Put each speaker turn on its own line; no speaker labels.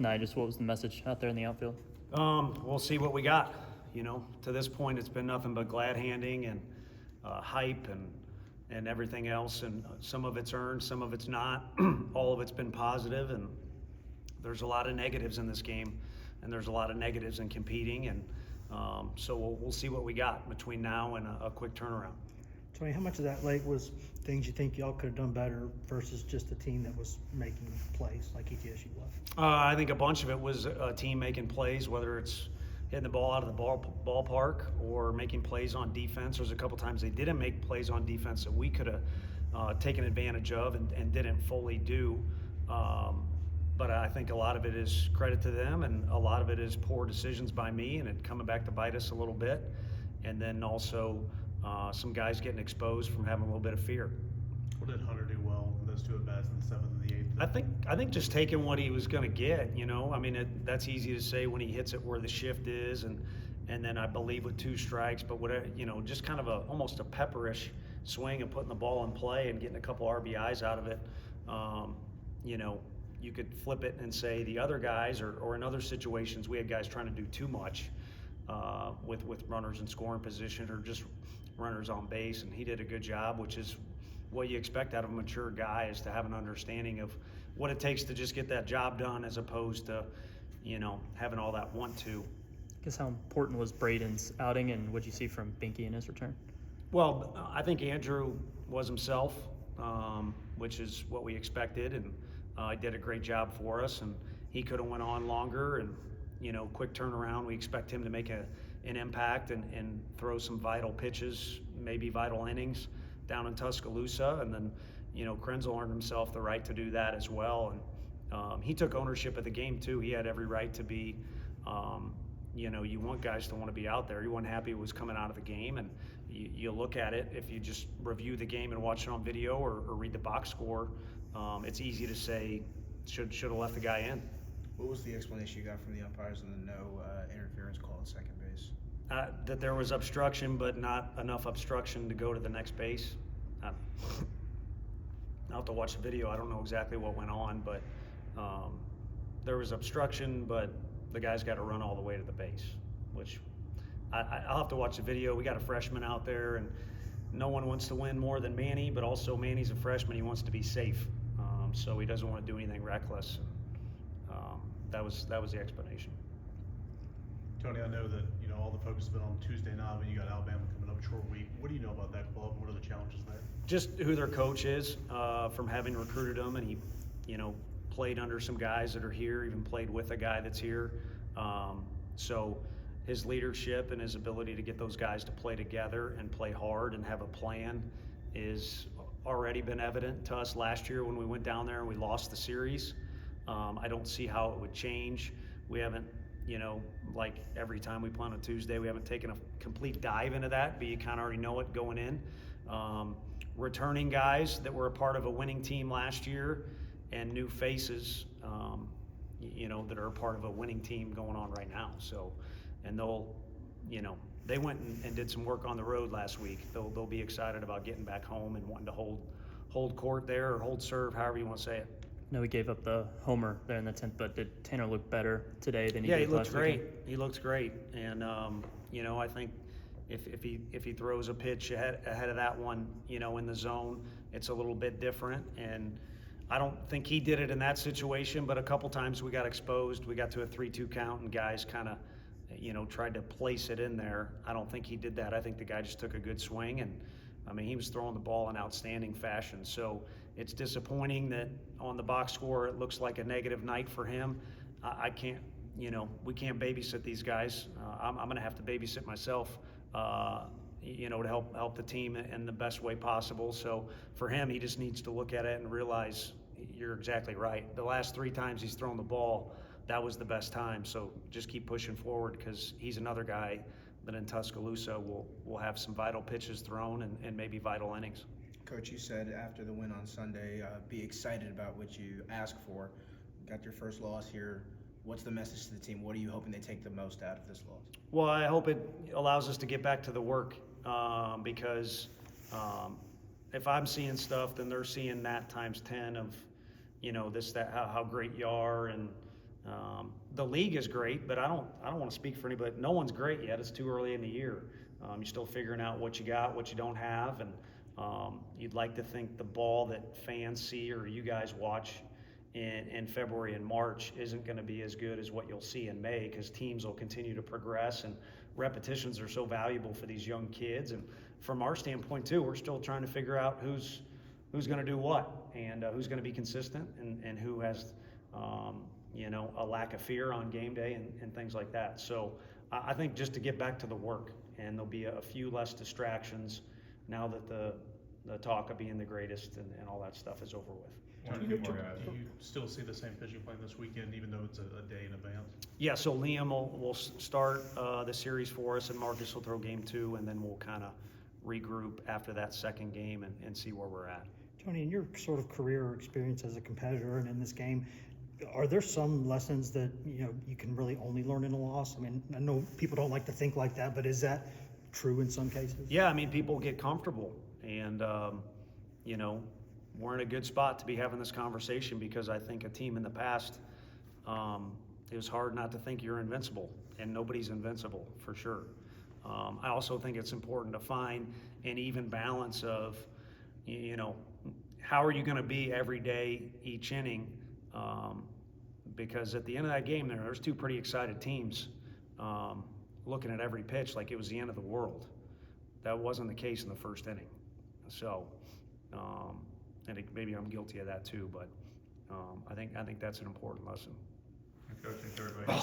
Just what was the message out there in the outfield?
We'll see what we got. To this point, it's been nothing but glad handing and hype and everything else. And some of it's earned, some of it's not. All of it's been positive, and there's a lot of negatives in this game, and there's a lot of negatives in competing. And so we'll see what we got between now and a quick turnaround.
Tony, how much of that late was things you think y'all could have done better versus just a team that was making plays like ETSU was?
I think a bunch of it was a team making plays, whether it's hitting the ball out of the ballpark or making plays on defense. There's a couple times they didn't make plays on defense that we could have taken advantage of and didn't fully do. But I think a lot of it is credit to them, and a lot of it is poor decisions by me, and it coming back to bite us a little bit. And then also some guys getting exposed from having a little bit of fear.
What did Hunter do well in those two at-bats in the 7th and the 8th?
I think just taking what he was going to get, I mean, that's easy to say when he hits it where the shift is, and then I believe with 2 strikes, but whatever, just kind of almost a pepperish swing and putting the ball in play and getting a couple RBIs out of it. You could flip it and say the other guys, or in other situations, we had guys trying to do too much with runners in scoring position or just runners on base, and he did a good job, which is what you expect out of a mature guy, is to have an understanding of what it takes to just get that job done, as opposed to having all that want to.
I guess how important was Braden's outing, and what did you see from Binky in his return?
Well, I think Andrew was himself, which is what we expected, and he did a great job for us, and he could have went on longer, and quick turnaround. We expect him to make an impact and throw some vital pitches, maybe vital innings down in Tuscaloosa. And then, Krenzel earned himself the right to do that as well. And he took ownership of the game too. He had every right to be, you want guys to want to be out there. He wasn't happy it was coming out of the game. And you look at it, if you just review the game and watch it on video or read the box score, it's easy to say should have left the guy in.
What was the explanation you got from the umpires on the no interference call at second base?
That there was obstruction, but not enough obstruction to go to the next base. I'll have to watch the video. I don't know exactly what went on, but there was obstruction, but the guy's got to run all the way to the base, which I'll have to watch the video. We got a freshman out there, and no one wants to win more than Manny, but also Manny's a freshman. He wants to be safe, so he doesn't want to do anything reckless. That was the explanation.
Tony, I know that all the focus has been on Tuesday night, but you got Alabama coming up a short week. What do you know about that club? What are the challenges there?
Just who their coach is, from having recruited him, and he, played under some guys that are here, even played with a guy that's here. So his leadership and his ability to get those guys to play together and play hard and have a plan is already been evident to us last year when we went down there and we lost the series. I don't see how it would change. We haven't, like every time we play on a Tuesday, we haven't taken a complete dive into that, but you kind of already know it going in. Returning guys that were a part of a winning team last year and new faces, that are a part of a winning team going on right now. So, and they went and did some work on the road last week. They'll be excited about getting back home and wanting to hold court there, or hold serve, however you want to say it.
No, he gave up the homer there in the 10th, but did Tanner look better today than he did last weekend?
Yeah, he looked great. He looks great, and I think if he throws a pitch ahead of that one, in the zone, it's a little bit different. And I don't think he did it in that situation, but a couple times we got exposed. We got to a 3-2 count, and guys kind of, tried to place it in there. I don't think he did that. I think the guy just took a good swing, and he was throwing the ball in outstanding fashion. So it's disappointing that on the box score it looks like a negative night for him. I can't, we can't babysit these guys. I'm going to have to babysit myself, to help the team in the best way possible. So for him, he just needs to look at it and realize you're exactly right. The last 3 times he's thrown the ball, that was the best time. So just keep pushing forward, because he's another guy that in Tuscaloosa will have some vital pitches thrown and maybe vital innings.
Coach, you said after the win on Sunday, be excited about what you ask for. Got your first loss here. What's the message to the team? What are you hoping they take the most out of this loss?
Well, I hope it allows us to get back to the work, because if I'm seeing stuff, then they're seeing that times 10 of, this, that, how great you are, and The league is great, but I don't want to speak for anybody. No one's great yet. It's too early in the year. You're still figuring out what you got, what you don't have, and you'd like to think the ball that fans see or you guys watch in February and March isn't going to be as good as what you'll see in May, because teams will continue to progress and repetitions are so valuable for these young kids. And from our standpoint too, we're still trying to figure out who's going to do what, and who's going to be consistent, and who has a lack of fear on game day and things like that. So I think just to get back to the work, and there'll be a few less distractions now that the talk of being the greatest and all that stuff is over with.
Do you still see the same pitching plan this weekend, even though it's a day in advance?
Yeah, so Liam will start the series for us, and Marcus will throw game 2, and then we'll kind of regroup after that second game and see where we're at.
Tony, in your sort of career or experience as a competitor and in this game, are there some lessons that you can really only learn in a loss? I mean, I know people don't like to think like that, but is that true in some cases?
Yeah, I mean, people get comfortable, and we're in a good spot to be having this conversation, because I think a team in the past, it was hard not to think you're invincible, and nobody's invincible for sure. I also think it's important to find an even balance of, how are you going to be every day, each inning? Because at the end of that game, there's 2 pretty excited teams looking at every pitch like it was the end of the world. That wasn't the case in the first inning. So, and maybe I'm guilty of that too, but I think that's an important lesson.
Coach, thanks everybody.